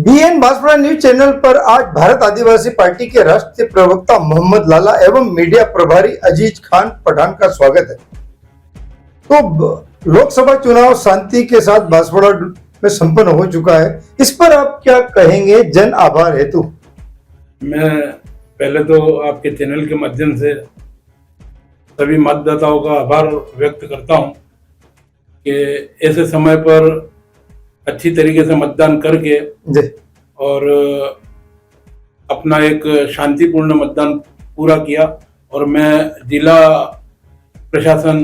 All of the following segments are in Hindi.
बीएन बांसवाड़ा न्यूज चैनल पर आज भारत आदिवासी पार्टी के राष्ट्रीय प्रवक्ता मोहम्मद लाला एवं मीडिया प्रभारी अजीज खान पठान का स्वागत है। तो लोकसभा चुनाव शांति के साथ बांसवाड़ा में संपन्न हो चुका है, इस पर आप क्या कहेंगे जन आभार हेतु? मैं पहले तो आपके चैनल के माध्यम से सभी मतदाताओं का आभार व्यक्त करता हूं कि ऐसे समय पर अच्छी तरीके से मतदान करके और अपना एक शांतिपूर्ण मतदान पूरा किया। और मैं जिला प्रशासन,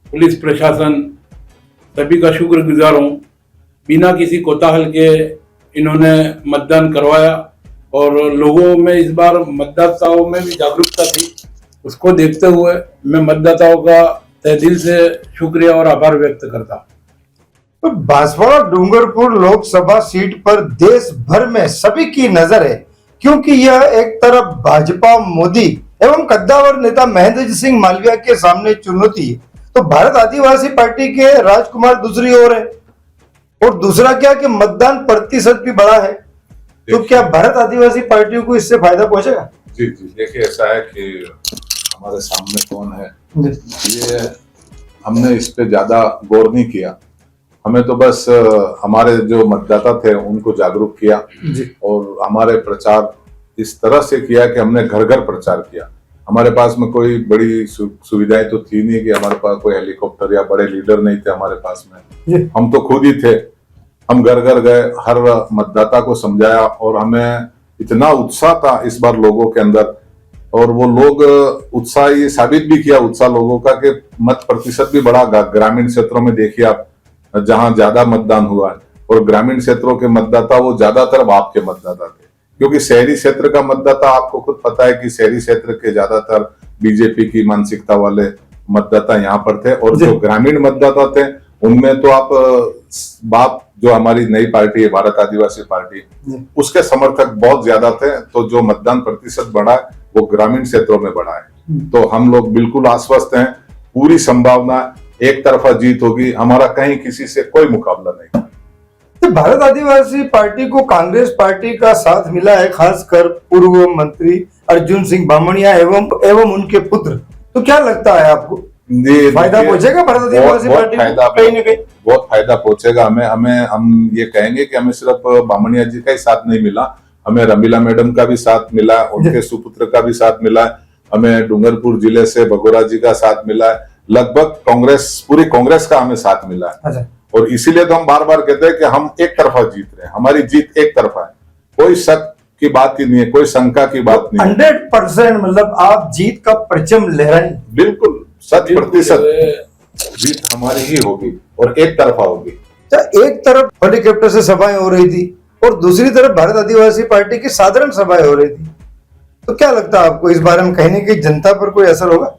पुलिस प्रशासन सभी का शुक्रगुजार हूँ। बिना किसी कोताहल के इन्होंने मतदान करवाया और लोगों में इस बार मतदाताओं में भी जागरूकता थी। उसको देखते हुए मैं मतदाताओं का तहे दिल से शुक्रिया और आभार व्यक्त करता हूँ। तो बांसवाड़ा डूंगरपुर लोकसभा सीट पर देश भर में सभी की नजर है, क्योंकि यह एक तरफ भाजपा मोदी एवं कद्दावर नेता महेंद्र सिंह मालविया के सामने चुनौती है, तो भारत आदिवासी पार्टी के राजकुमार दूसरी ओर है, और दूसरा क्या कि मतदान प्रतिशत भी बड़ा है। तो क्या भारत आदिवासी पार्टियों को इससे फायदा पहुंचेगा? जी जी, देखिए ऐसा है कि हमारे सामने कौन है ये हमने इस पे ज्यादा गौर नहीं किया। हमें तो बस हमारे जो मतदाता थे उनको जागरूक किया और हमारे प्रचार इस तरह से किया कि हमने घर घर प्रचार किया। हमारे पास में कोई बड़ी सुविधाएं तो थी नहीं कि हमारे पास कोई हेलीकॉप्टर या बड़े लीडर नहीं थे हमारे पास में। हम तो खुद ही थे, हम घर घर गए, हर मतदाता को समझाया और हमें इतना उत्साह था इस बार लोगों के अंदर, और वो लोग उत्साह ये साबित भी किया उत्साह लोगों का कि मत प्रतिशत भी बढ़ा। ग्रामीण क्षेत्रों में देखिए आप, जहां ज्यादा मतदान हुआ है, और ग्रामीण क्षेत्रों के मतदाता वो ज्यादातर आपके मतदाता थे, क्योंकि शहरी क्षेत्र का मतदाता आपको खुद पता है कि शहरी क्षेत्र के ज्यादातर बीजेपी की मानसिकता वाले मतदाता यहाँ पर थे, और जो ग्रामीण मतदाता थे उनमें तो आप बाप जो हमारी नई पार्टी है भारत आदिवासी पार्टी, उसके समर्थक बहुत ज्यादा थे। तो जो मतदान प्रतिशत बढ़ा है वो ग्रामीण क्षेत्रों में बढ़ा है। तो हम लोग बिल्कुल आश्वस्त हैं, पूरी संभावना एक तरफा जीत होगी, हमारा कहीं किसी से कोई मुकाबला नहीं। तो भारत आदिवासी पार्टी को कांग्रेस पार्टी का साथ मिला है, खासकर पूर्व मंत्री अर्जुन सिंह बामणिया एवं उनके पुत्र। तो क्या लगता है आपको, फायदा पहुंचेगा भारत आदिवासी पार्टी को? कहीं ना कहीं बहुत फायदा पहुंचेगा हमें। हम ये कहेंगे कि हमें सिर्फ बामणिया जी का ही साथ नहीं मिला, हमें रमीला मैडम का भी साथ मिला, उनके सुपुत्र का भी साथ मिला, हमें डूंगरपुर जिले से भगोरा जी का साथ मिला, लगभग पूरी कांग्रेस का हमें साथ मिला है। और इसीलिए तो हम बार बार कहते हैं कि हम एक तरफा जीत रहे हैं, हमारी जीत एक तरफा है, कोई शक की बात ही नहीं है, कोई शंका की बात नहीं है। 100% मतलब आप जीत का परचम लहराएं। बिल्कुल 100% जीत हमारी ही होगी और एक तरफा होगी। एक तरफ हेलीकॉप्टर से सभाएं हो रही थी और दूसरी तरफ भारत आदिवासी पार्टी की साधारण सभाएं हो रही थी, तो क्या लगता है आपको इस बारे में कहने की जनता पर कोई असर होगा?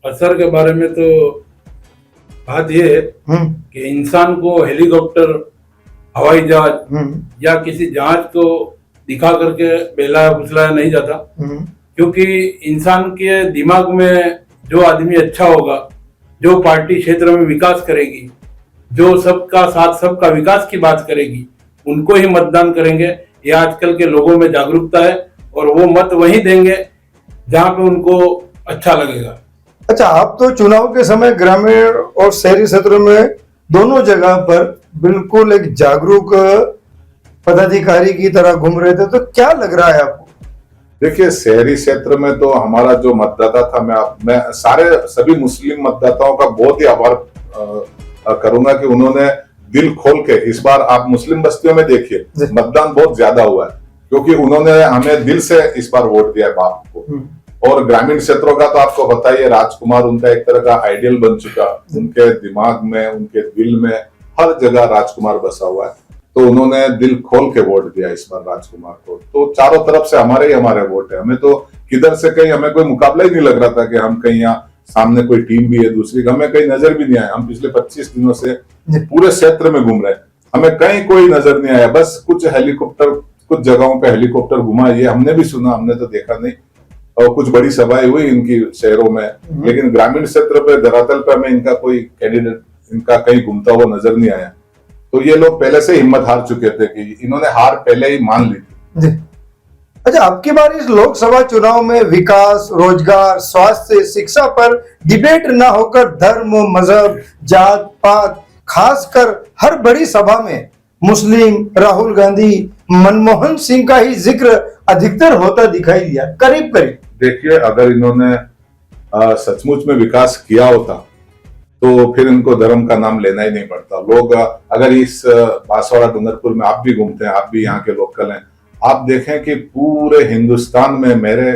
असर के बारे में तो बात यह है कि इंसान को हेलीकॉप्टर, हवाई जहाज या किसी जहाज को दिखा करके बेला फुसलाया नहीं जाता, क्योंकि इंसान के दिमाग में जो आदमी अच्छा होगा, जो पार्टी क्षेत्र में विकास करेगी, जो सबका साथ सबका विकास की बात करेगी, उनको ही मतदान करेंगे। ये आजकल के लोगों में जागरूकता है और वो मत वही देंगे जहां पे उनको अच्छा लगेगा। अच्छा, आप तो चुनाव के समय ग्रामीण और शहरी क्षेत्रों में दोनों जगह पर बिल्कुल एक जागरूक पदाधिकारी की तरह घूम रहे थे, तो क्या लग रहा है आपको? देखिए, शहरी क्षेत्र में तो हमारा जो मतदाता था, मैं सभी मुस्लिम मतदाताओं का बहुत ही आभार करूंगा कि उन्होंने दिल खोल के, इस बार आप मुस्लिम बस्तियों में देखिए मतदान बहुत ज्यादा हुआ है, क्योंकि उन्होंने हमें दिल से इस बार वोट दिया है बाप को। और ग्रामीण क्षेत्रों का तो आपको बताइए, राजकुमार उनका एक तरह का आइडियल बन चुका, उनके दिमाग में, उनके दिल में हर जगह राजकुमार बसा हुआ है। तो उन्होंने दिल खोल के वोट दिया इस बार राजकुमार को। तो चारों तरफ से हमारे वोट है। हमें तो किधर से कहीं हमें कोई मुकाबला ही नहीं लग रहा था कि हम कहीं यहाँ सामने कोई टीम भी है दूसरी, हमें कहीं नजर भी नहीं आया। हम पिछले 25 दिनों से पूरे क्षेत्र में घूम रहे हैं, हमें कहीं कोई नजर नहीं आया। बस कुछ हेलीकॉप्टर, कुछ जगहों पे हेलीकॉप्टर घुमा, ये हमने भी सुना, हमने तो देखा नहीं। और कुछ बड़ी सभाएं हुई इनकी शहरों में, लेकिन ग्रामीण क्षेत्र पे, धरातल पे हमें इनका कोई कैंडिडेट, इनका कहीं घूमता हुआ नजर नहीं आया। तो ये लोग पहले से हिम्मत हार चुके थे कि इन्होंने हार पहले ही मान ली थी। जी। अच्छा, आपकी बार इस लोकसभा चुनाव में विकास, रोजगार, स्वास्थ्य, शिक्षा पर डिबेट ना होकर धर्म, मजहब, जात पात, खासकर हर बड़ी सभा में मुस्लिम, राहुल गांधी, मनमोहन सिंह का ही जिक्र अधिकतर होता दिखाई दिया, करीब करीब। देखिए, अगर इन्होंने सचमुच में विकास किया होता तो फिर इनको धर्म का नाम लेना ही नहीं पड़ता। लोग अगर इस बांसवाड़ा डूंगरपुर में आप भी घूमते हैं, आप भी यहाँ के लोकल हैं, आप देखें कि पूरे हिंदुस्तान में मेरे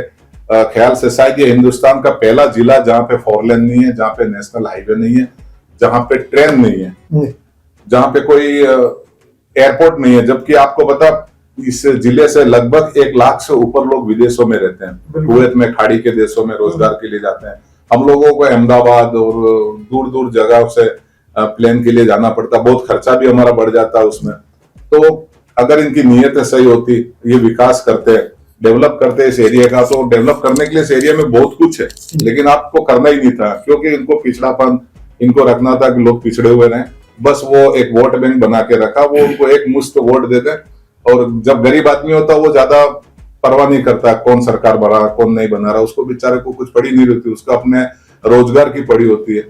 ख्याल से शायद ये हिंदुस्तान का पहला जिला जहाँ पे 4 लेन नहीं है, जहाँ पे नेशनल हाईवे नहीं है, जहाँ पे ट्रेन नहीं है, जहाँ पे कोई एयरपोर्ट नहीं है। जबकि आपको पता, इस जिले से लगभग 1 लाख से ऊपर लोग विदेशों में रहते हैं, कुवैत में, खाड़ी के देशों में रोजगार के लिए जाते हैं। हम लोगों को अहमदाबाद और दूर दूर जगह से प्लेन के लिए जाना पड़ता, बहुत खर्चा भी हमारा बढ़ जाता है उसमें। तो अगर इनकी नीयतें सही होती, ये विकास करते, डेवलप करते इस एरिया का, तो डेवलप करने के लिए इस एरिया में बहुत कुछ है, लेकिन आपको करना ही नहीं था, क्योंकि इनको पिछड़ापन इनको रखना था कि लोग पिछड़े हुए रहें। बस वो एक वोट बैंक बना के रखा, वो उनको एक मुश्त वोट देते, और जब गरीब आदमी होता वो ज्यादा परवाह नहीं करता कौन सरकार बना रहा कौन नहीं बना रहा, उसको बेचारे को कुछ पड़ी नहीं रहती, उसको अपने रोजगार की पड़ी होती है।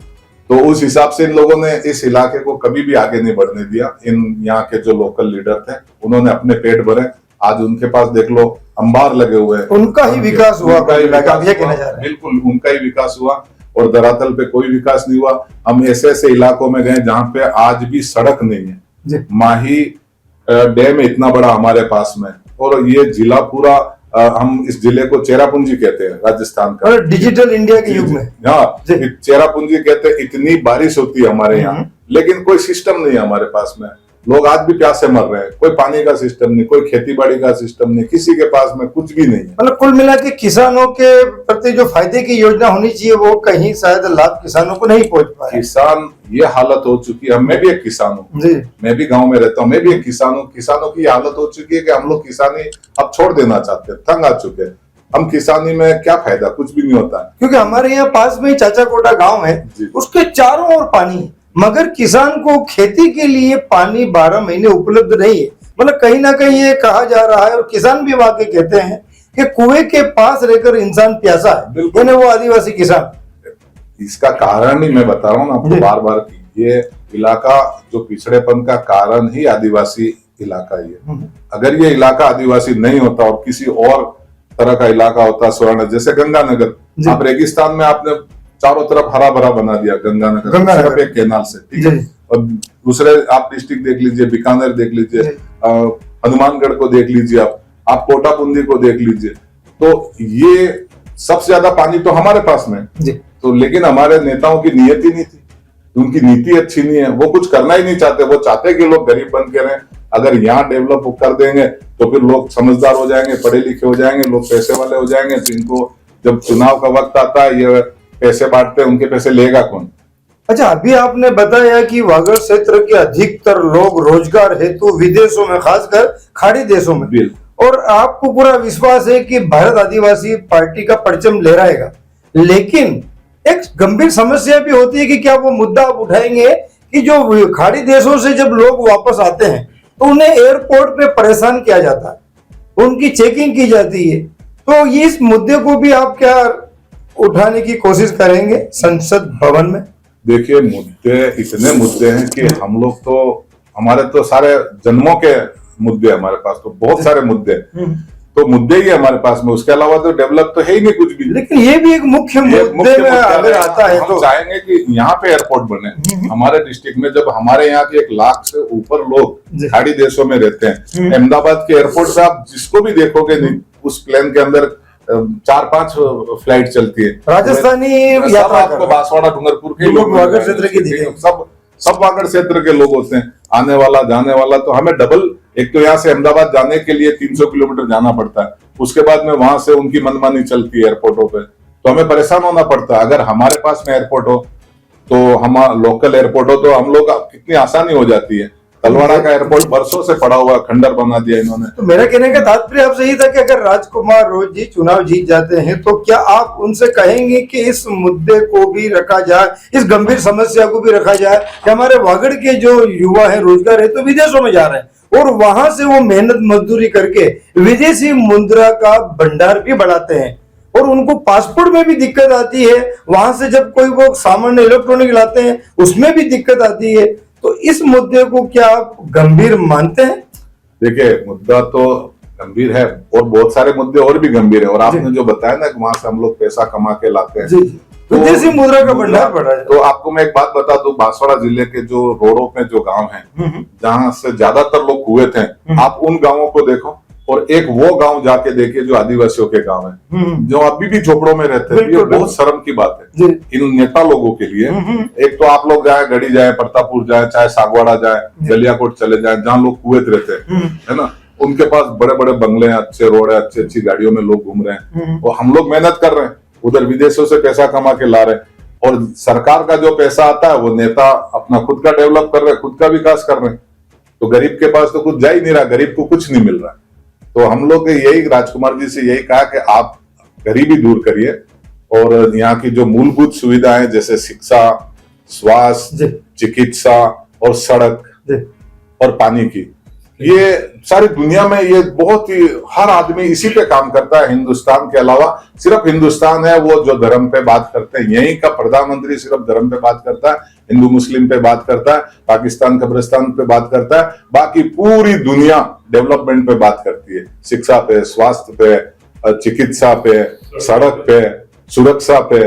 तो उस हिसाब से इन लोगों ने इस इलाके को कभी भी आगे नहीं बढ़ने दिया। इन यहाँ के जो लोकल लीडर थे, उन्होंने अपने पेट भरे। आज उनके पास देख लो अंबार लगे हुए हैं, उनका ही विकास हुआ, बिल्कुल उनका ही विकास हुआ, और धरातल पे कोई विकास नहीं हुआ। हम ऐसे ऐसे इलाकों में गए जहाँ पे आज भी सड़क नहीं है। माही डैम इतना बड़ा हमारे पास में, और ये जिला पूरा हम इस जिले को चेरापूंजी कहते हैं राजस्थान का, और डिजिटल इंडिया के युग में। हाँ, चेरापूंजी कहते हैं। इतनी बारिश होती है हमारे यहाँ, लेकिन कोई सिस्टम नहीं है हमारे पास में। लोग आज भी प्यासे मर रहे हैं, कोई पानी का सिस्टम नहीं, कोई खेती बाड़ी का सिस्टम नहीं, किसी के पास में कुछ भी नहीं है। मतलब कुल मिला के किसानों के प्रति जो फायदे की योजना होनी चाहिए, वो कहीं शायद लाभ किसानों को नहीं पहुंच पाया। किसान ये हालत हो चुकी है। मैं भी एक किसान हूँ, मैं भी गांव में रहता हूँ, मैं भी एक किसान हूँ। किसानों की हालत हो चुकी है कि हम लोग किसानी अब छोड़ देना चाहते हैं, तंग आ चुके हैं। हम किसानी में क्या फायदा, कुछ भी नहीं होता है। क्योंकि हमारे यहाँ पास में चाचा कोटा गाँव है, उसके चारों ओर पानी है, मगर किसान को खेती के लिए पानी 12 महीने उपलब्ध नहीं है। मतलब कहीं ना कहीं ये कहा जा रहा है, और किसान भी वाकई कहते हैं कि कुएं के पास रहकर इंसान प्यासा है, यानी वो आदिवासी किसान। इसका कारण ही मैं बता रहा हूँ ना आपको बार बार की, ये इलाका जो पिछड़ेपन का कारण ही आदिवासी इलाका ही है। अगर ये इलाका आदिवासी नहीं होता और किसी और तरह का इलाका होता, स्वर्ण जैसे गंगानगर, आप रेगिस्तान में आपने चारों तरफ हरा भरा बना दिया गंगानगर सिर्फ एक कैनाल से, ठीक है। और दूसरे आप डिस्ट्रिक्ट देख लीजिए, बीकानेर देख लीजिए, हनुमानगढ़ को देख लीजिए, आप कोटापुंदी को देख लीजिए, तो ये सबसे ज्यादा पानी तो हमारे पास में। तो लेकिन हमारे नेताओं की नीयत ही नहीं थी, उनकी नीति अच्छी नहीं है, वो कुछ करना ही नहीं चाहते। वो चाहते कि लोग गरीब बन के रहें। अगर यहाँ डेवलप कर देंगे तो फिर लोग समझदार हो जाएंगे, पढ़े लिखे हो जाएंगे, लोग पैसे वाले हो जाएंगे। तो इनको जब चुनाव का वक्त आता है, ये पैसे बांटते हैं, उनके पैसे लेगा कौन। अच्छा, अभी आपने बताया कि वागड़ क्षेत्र के अधिकतर लोग रोजगार हेतु विदेशों में, खासकर खाड़ी देशों में, और आपको पूरा विश्वास है कि भारत आदिवासी पार्टी का परचम लहराएगा। लेकिन एक गंभीर समस्या भी होती है कि क्या वो मुद्दा आप उठाएंगे कि जो खाड़ी देशों से जब लोग वापस आते हैं तो उन्हें एयरपोर्ट पे परेशान किया जाता है, उनकी चेकिंग की जाती है। तो इस मुद्दे को भी आप क्या उठाने की कोशिश करेंगे संसद भवन में? देखिए, मुद्दे इतने मुद्दे हैं कि हम लोग तो, हमारे तो सारे जन्मों के मुद्दे, हमारे पास तो बहुत सारे मुद्दे, तो मुद्दे ही हमारे पास में। उसके अलावा तो डेवलप तो है ही नहीं कुछ भी। लेकिन ये भी एक मुख्य मुद्दे में अगर आता है तो चाहेंगे कि यहाँ पे एयरपोर्ट बने हमारे डिस्ट्रिक्ट में। जब हमारे यहाँ के 1 लाख से ऊपर लोग खाड़ी देशों में रहते हैं, अहमदाबाद के एयरपोर्ट पे आप जिसको भी देखोगे नहीं, उस प्लेन के अंदर 4-5 फ्लाइट चलती है। राजस्थानी यात्रा आपको बांसवाड़ा डूंगरपुर के लोग, वागड़ क्षेत्र के सब वागड़ क्षेत्र के लोग होते हैं, आने वाला जाने वाला। तो हमें डबल, एक तो यहाँ से अहमदाबाद जाने के लिए 300 किलोमीटर जाना पड़ता है, उसके बाद में वहां से उनकी मनमानी चलती है एयरपोर्टों पे, तो हमें परेशान होना पड़ता है। अगर हमारे पास में एयरपोर्ट हो, तो हम लोकल एयरपोर्ट हो, तो हम लोग कितनी आसानी हो जाती है। तलवाड़ा का एयरपोर्ट बरसों से पड़ा हुआ, खंडर बना दिया इन्होंने। तो मेरा कहने का तात्पर्य आपसे यही था कि अगर राजकुमार रोज जी चुनाव जीत जाते हैं तो क्या आप उनसे कहेंगे कि इस मुद्दे को भी रखा जाए, इस गंभीर समस्या को भी रखा जाए कि हमारे वागड़ के जो युवा है रोजगार है तो विदेशों में जा रहे हैं और वहां से वो मेहनत मजदूरी करके विदेशी मुद्रा का भंडार भी बढ़ाते हैं और उनको पासपोर्ट में भी दिक्कत आती है, वहां से जब कोई वो सामान इलेक्ट्रॉनिक लाते हैं उसमें भी दिक्कत आती है। तो इस मुद्दे को क्या आप गंभीर मानते हैं? देखिए, मुद्दा तो गंभीर है और बहुत सारे मुद्दे और भी गंभीर है, और आपने जो बताया ना कि वहां से हम लोग पैसा कमा के लाते हैं, विदेशी मुद्रा का भंडार बढ़ा है। तो आपको मैं एक बात बता दूं, बांसवाड़ा जिले के जो रोडों पे जो गांव हैं, जहां से ज्यादातर लोग कुएं थे, आप उन गांवों को देखो और एक वो गांव जाके देखिए जो आदिवासियों के गांव है, जो अभी भी झोपड़ों में रहते हैं। ये बहुत शर्म की बात है इन नेता लोगों के लिए। एक तो आप लोग जाए, गढ़ी जाए, प्रतापपुर जाए, चाहे सागवाड़ा जाए, गलियाकोट चले जाए, जहाँ लोग कुएं रहते हैं, है ना, उनके पास बड़े बड़े बंगले हैं, अच्छे रोड है, अच्छी अच्छी गाड़ियों में लोग घूम रहे हैं, और हम लोग मेहनत कर रहे हैं, उधर विदेशों से पैसा कमा के ला रहे हैं, और सरकार का जो पैसा आता है वो नेता अपना खुद का डेवलप कर रहे हैं, खुद का विकास कर रहे हैं, तो गरीब के पास तो कुछ जा ही नहीं रहा, गरीब को कुछ नहीं मिल रहा है। तो हम लोग यही राजकुमार जी से यही कहा कि आप गरीबी दूर करिए और यहाँ की जो मूलभूत सुविधाएं जैसे शिक्षा, स्वास्थ्य, चिकित्सा और सड़क और पानी की, ये सारी दुनिया में ये बहुत ही हर आदमी इसी पे काम करता है। हिंदुस्तान के अलावा सिर्फ हिंदुस्तान है वो जो धर्म पे बात करते हैं, यहीं का प्रधानमंत्री सिर्फ धर्म पे बात करता है, हिंदू मुस्लिम पे बात करता है, पाकिस्तान कब्रिस्तान पे बात करता है, बाकी पूरी दुनिया डेवलपमेंट पे बात करती है, शिक्षा पे, स्वास्थ्य पे, चिकित्सा पे, सड़क पे, सुरक्षा पे।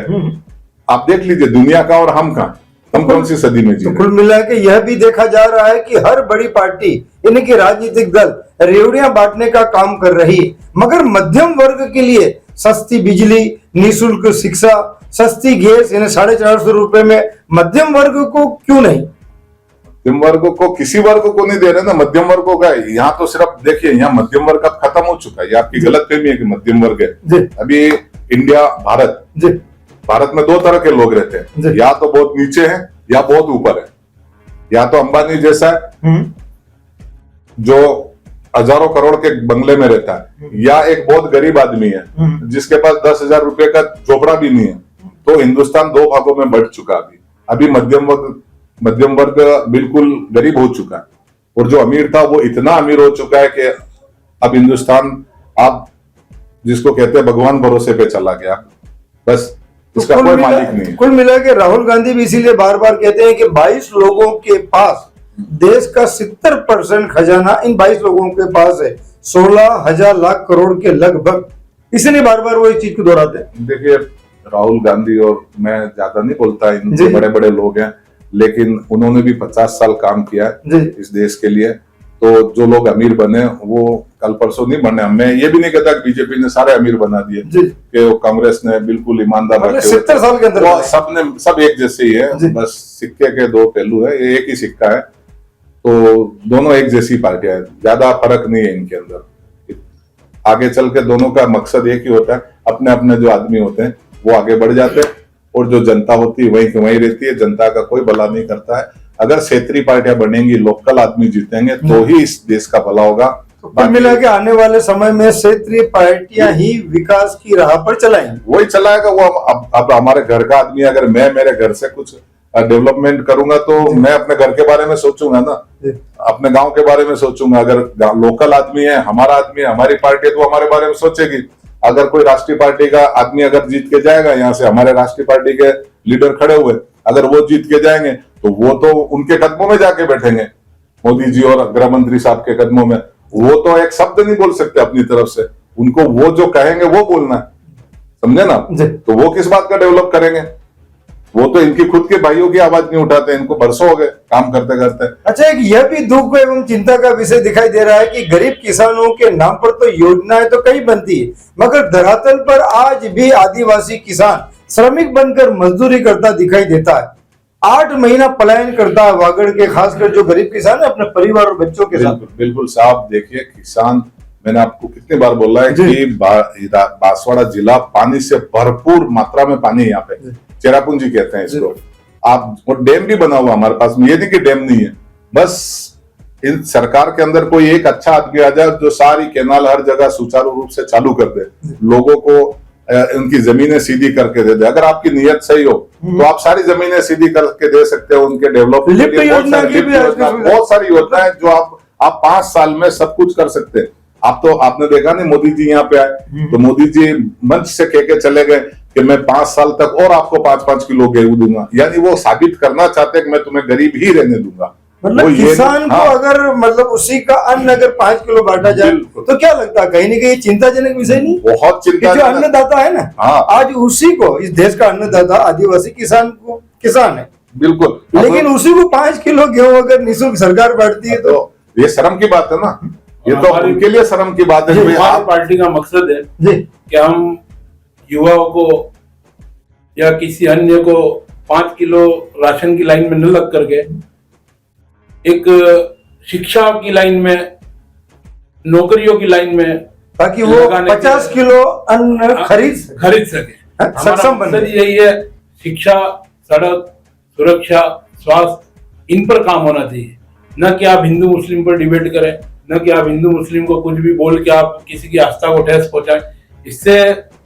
आप देख लीजिए दुनिया का और हम कहाँ, हम कौन सी सदी में जी रहे हैं? कुल मिला के यह भी देखा जा रहा है कि हर बड़ी पार्टी यानी कि राजनीतिक दल रेवड़ियां बांटने का काम कर रही है, मगर मध्यम वर्ग के लिए सस्ती बिजली, निःशुल्क शिक्षा, सस्ती गैस यानी 450 रुपए में मध्यम वर्ग को क्यों नहीं? मध्यम वर्ग को किसी वर्ग को नहीं दे रहे ना, मध्यम वर्ग का यहाँ तो सिर्फ देखिए, यहाँ मध्यम वर्ग अब खत्म हो चुका है। ये आपकी गलतफहमी है कि मध्यम वर्ग है। अभी इंडिया, भारत में दो तरह के लोग रहते हैं, या तो बहुत नीचे हैं या बहुत ऊपर है। या तो अंबानी जैसा है जो हजारों करोड़ के बंगले में रहता है, या एक बहुत गरीब आदमी है जिसके पास 10,000 रुपए का झोपड़ा भी नहीं है। तो हिंदुस्तान दो भागों में बढ़ चुका अभी मध्यम वर्ग बिल्कुल गरीब हो चुका है, और जो अमीर था वो इतना अमीर हो चुका है कि अब हिंदुस्तान आप जिसको कहते हैं भगवान भरोसे पे चला गया, बस उसका कोई मालिक नहीं। कुल मिला के राहुल गांधी भी इसीलिए बार बार कहते हैं कि 22 लोगों के पास देश का 70% खजाना इन 22 लोगों के पास है, 16,000 लाख करोड़ के लगभग, इसलिए बार बार वो इस चीज को दोहराते हैं। देखिए, राहुल गांधी और मैं ज्यादा नहीं बोलता, इनके बड़े बड़े लोग हैं, लेकिन उन्होंने भी 50 साल काम किया है इस देश के लिए। तो जो लोग अमीर बने वो कल परसों नहीं बने। मैं ये भी नहीं कहता कि बीजेपी ने सारे अमीर बना दिए, कि वो कांग्रेस ने बिल्कुल ईमानदार रखे 70 साल के अंदर सब एक जैसे ही है, बस सिक्के के दो पहलू है, ये एक ही सिक्का है, तो दोनों एक जैसी पार्टियां हैं, ज्यादा फर्क नहीं है इनके अंदर। आगे चल के दोनों का मकसद एक ही होता है, अपने अपने जो आदमी होते हैं वो आगे बढ़ जाते हैं, और जो जनता होती है वहीं की वहीं रहती है, जनता का कोई भला नहीं करता है। अगर क्षेत्रीय पार्टियां बनेंगी, लोकल आदमी जीतेंगे तो ही इस देश का भला होगा। कुल मिला के आने वाले समय में क्षेत्रीय पार्टियां ही विकास की राह पर चलाएंगी, वही चलाएगा वो। अब हमारे घर का आदमी, अगर मैं मेरे घर से कुछ डेवलपमेंट करूंगा तो मैं अपने घर के बारे में सोचूंगा ना, अपने गांव के बारे में सोचूंगा। अगर लोकल आदमी है, हमारा आदमी है, हमारी पार्टी है, तो हमारे बारे में सोचेगी। अगर कोई राष्ट्रीय पार्टी का आदमी अगर जीत के जाएगा, यहाँ से हमारे राष्ट्रीय पार्टी के लीडर खड़े हुए, अगर वो जीत के जाएंगे तो वो तो उनके कदमों में जाके बैठेंगे, मोदी जी और गृह मंत्री साहब के कदमों में। वो तो एक शब्द नहीं बोल सकते अपनी तरफ से, उनको वो जो कहेंगे वो बोलना है, समझे ना? तो वो किस बात का डेवलप करेंगे? वो तो इनकी खुद के भाइयों की आवाज नहीं उठाते, इनको बरसों हो गए काम करते करते। अच्छा, एक यह भी दुख एवं चिंता का विषय दिखाई दे रहा है कि गरीब किसानों के नाम पर तो योजनाएं तो कई बनती है, मगर धरातल पर आज भी आदिवासी किसान श्रमिक बनकर मजदूरी करता दिखाई देता है। 8 महीना पलायन करता है वागड़ के, खासकर जो गरीब किसान है अपने परिवार और बच्चों के साथ। बिल्कुल साहब, देखिए किसान, मैंने आपको कितनी बार बोला है कि बांसवाड़ा जिला पानी से भरपूर मात्रा में पानी, यहाँ पे चेरापूंजी कहते हैं इसको। आप, और डैम भी बना हुआ हमारे पास में, ये नहीं कि डैम नहीं है, बस इन सरकार के अंदर कोई एक अच्छा आदमी आ जाए जो सारी कैनाल हर जगह सुचारू रूप से चालू कर दे, लोगों को उनकी जमीनें सीधी करके दे दे। अगर आपकी नियत सही हो तो आप सारी जमीनें सीधी करके दे सकते हो उनके डेवलपमेंट के लिए। बहुत सारी योजनाएं जो आप 5 साल में सब कुछ कर सकते हैं। आप तो आपने देखा नहीं, मोदी जी यहाँ पे आए तो मोदी जी मंच से कह के चले गए कि मैं 5 साल तक और आपको 5-5 किलो गेहूं दूंगा। यानी वो साबित करना चाहते हैं कि मैं तुम्हें गरीब ही रहने दूंगा। मतलब किसान को अगर मतलब उसी का अन्न अगर 5 किलो बांटा जाए तो क्या लगता है, कहीं ना कहीं चिंताजनक विषय नहीं? बहुत चिंता। जो अन्नदाता है ना, आज उसी को, इस देश का अन्नदाता आदिवासी किसान है, बिल्कुल, लेकिन उसी को 5 किलो गेहूं अगर निःशुल्क सरकार बांटती है तो ये शर्म की बात है ना। ये तो उनके लिए शर्म की बात है। हमारी पार्टी का मकसद है कि हम युवाओं को या किसी अन्य को 5 किलो राशन की लाइन में न लग करके एक शिक्षा की लाइन में, नौकरियों की लाइन में, ताकि वो 50 किलो अन्न खरीद सके। सक्षम मकसद यही है, शिक्षा, सड़क, सुरक्षा, स्वास्थ्य, इन पर काम होना चाहिए। न कि आप हिंदू मुस्लिम पर डिबेट करें, न कि आप हिंदू मुस्लिम को कुछ भी बोल के आप किसी की आस्था को ठेस पहुंचाएं। इससे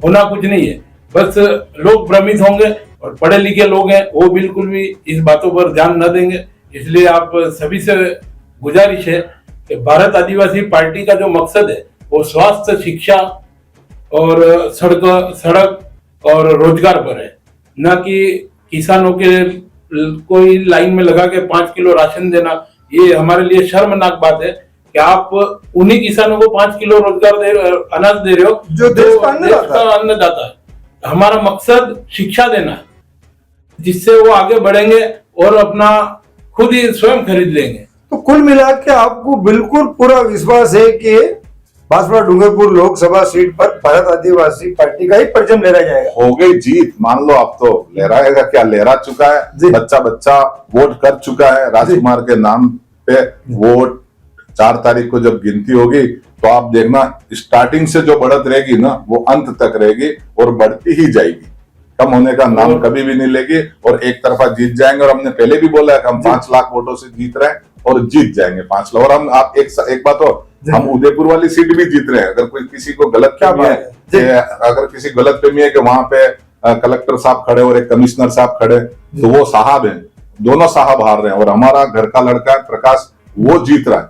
होना कुछ नहीं है। बस लोग भ्रमित होंगे और पढ़े लिखे लोग हैं वो बिल्कुल भी इस बातों पर ध्यान न देंगे। इसलिए आप सभी से गुजारिश है कि भारत आदिवासी पार्टी का जो मकसद है वो स्वास्थ्य, शिक्षा और सड़क और रोजगार पर है, न कि किसानों के कोई लाइन में लगा के 5 किलो राशन देना। ये हमारे लिए शर्मनाक बात है कि आप उन्हीं किसानों को 5 किलो अनाज दे रहे हो जो देश का अन्नदाता है। हमारा मकसद शिक्षा देना है, जिससे वो आगे बढ़ेंगे और अपना खुद ही स्वयं खरीद लेंगे। तो कुल मिला के आपको बिल्कुल पूरा विश्वास है कि बांसवाड़ा डूंगरपुर लोकसभा सीट पर भारत आदिवासी पार्टी का ही परचम लहराया जाएगा? हो गई जीत, मान लो। आप तो लहराएगा क्या, लहरा चुका है। बच्चा वोट कर चुका है राजकुमार के नाम पे। वोट 4 तारीख को जब गिनती होगी तो आप देखना, स्टार्टिंग से जो बढ़त रहेगी ना वो अंत तक रहेगी और बढ़ती ही जाएगी। कम होने का नाम कभी भी नहीं लेगी और एक तरफा जीत जाएंगे। और हमने पहले भी बोला है कि हम 5 लाख वोटों से जीत रहे हैं और जीत जाएंगे 5 लाख। और हम आप एक बात और, हम उदयपुर वाली सीट भी जीत रहे हैं। अगर कोई किसी को गलत फहमी है कि वहां पे कलेक्टर साहब खड़े और एक कमिश्नर साहब खड़े, तो वो साहब हैं, दोनों साहब हार रहे हैं। और हमारा घर का लड़का है प्रकाश, वो जीत रहा है,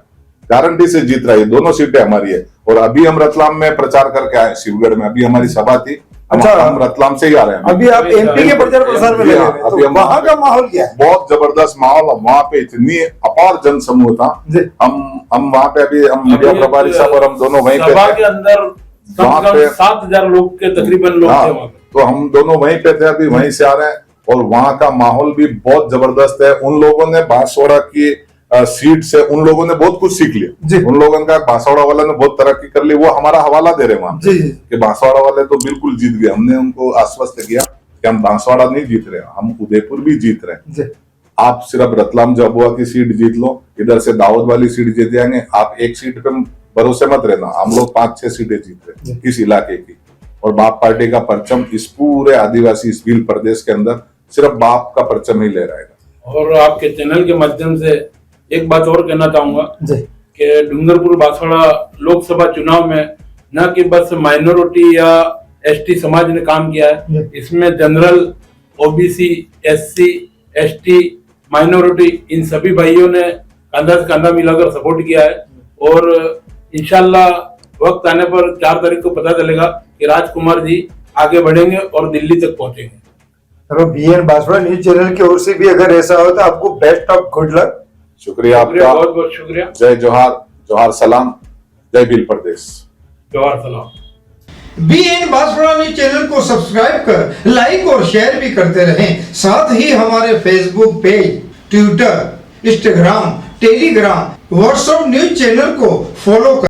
गारंटी से जीत रहा है। दोनों सीटें हमारी है। और अभी हम रतलाम में प्रचार करके आए, शिवगढ़ में अभी हमारी सभा थी। अच्छा, हम रतलाम से ही आ रहे हैं। अभी आप एमपी के प्रचार प्रसार में लगे हैं, तो वहाँ का माहौल क्या है? बहुत जबरदस्त माहौल। वहाँ पे इतनी अपार जन समूह था। हम वहाँ पे अभी हम मीडिया प्रभारी साहब और हम दोनों वहीं पे सभा के अंदर वहाँ पे 7,000 लोग के तकरीबन लोग थे वहाँ पे। तो हम दोनों वहीं पे थे, अभी वहीं से आ रहे हैं। और वहाँ का माहौल भी बहुत जबरदस्त है। उन लोगों ने बांसवाड़ा की सीट से उन लोगों ने बहुत कुछ सीख लिया। उन लोगों का बांसवाड़ा वाला ने बहुत तरक्की कर ली। वो हमारा हवाला दे रहे वहां कि बांसवाड़ा वाले तो बिल्कुल जीत गए। हमने उनको आश्वस्त किया कि हम बांसवाड़ा नहीं जीत रहे, हम उदयपुर भी जीत रहे हैं। आप सिर्फ रतलाम झाबुआ की सीट जीत लो, इधर से दाऊद वाली सीट जीत जाएंगे। आप एक सीट पे भरोसे मत रहना, हम लोग 5-6 सीटें जीत रहे इस इलाके की। और बाप पार्टी का परचम इस पूरे आदिवासी इस भील प्रदेश के अंदर सिर्फ बाप का परचम ही लहराएगा। और आपके चैनल के माध्यम से एक बात और कहना चाहूंगा कि डूंगरपुर बांसवाड़ा लोकसभा चुनाव में न कि बस माइनॉरिटी या एसटी समाज ने काम किया है, इसमें general, OBC, SC, ST, minority, इन सभी भाइयों ने कंधा से कंधा मिलाकर सपोर्ट किया है। और इंशाल्लाह वक्त आने पर 4 तारीख को पता चलेगा कि राजकुमार जी आगे बढ़ेंगे और दिल्ली तक पहुंचेंगे। चलो, बीएन बांसवाड़ा न्यूज चैनल की ओर से भी अगर ऐसा हो तो आपको बेस्ट ऑफ गुड लक। शुक्रिया आपका, बहुत बहुत शुक्रिया। जय जोहार, जोहार सलाम, जय भील प्रदेश, जोहार सलाम। बीएन बांसवाड़ा न्यूज चैनल को सब्सक्राइब कर लाइक और शेयर भी करते रहें। साथ ही हमारे Facebook page, Twitter, Instagram, Telegram, WhatsApp news channel को फॉलो कर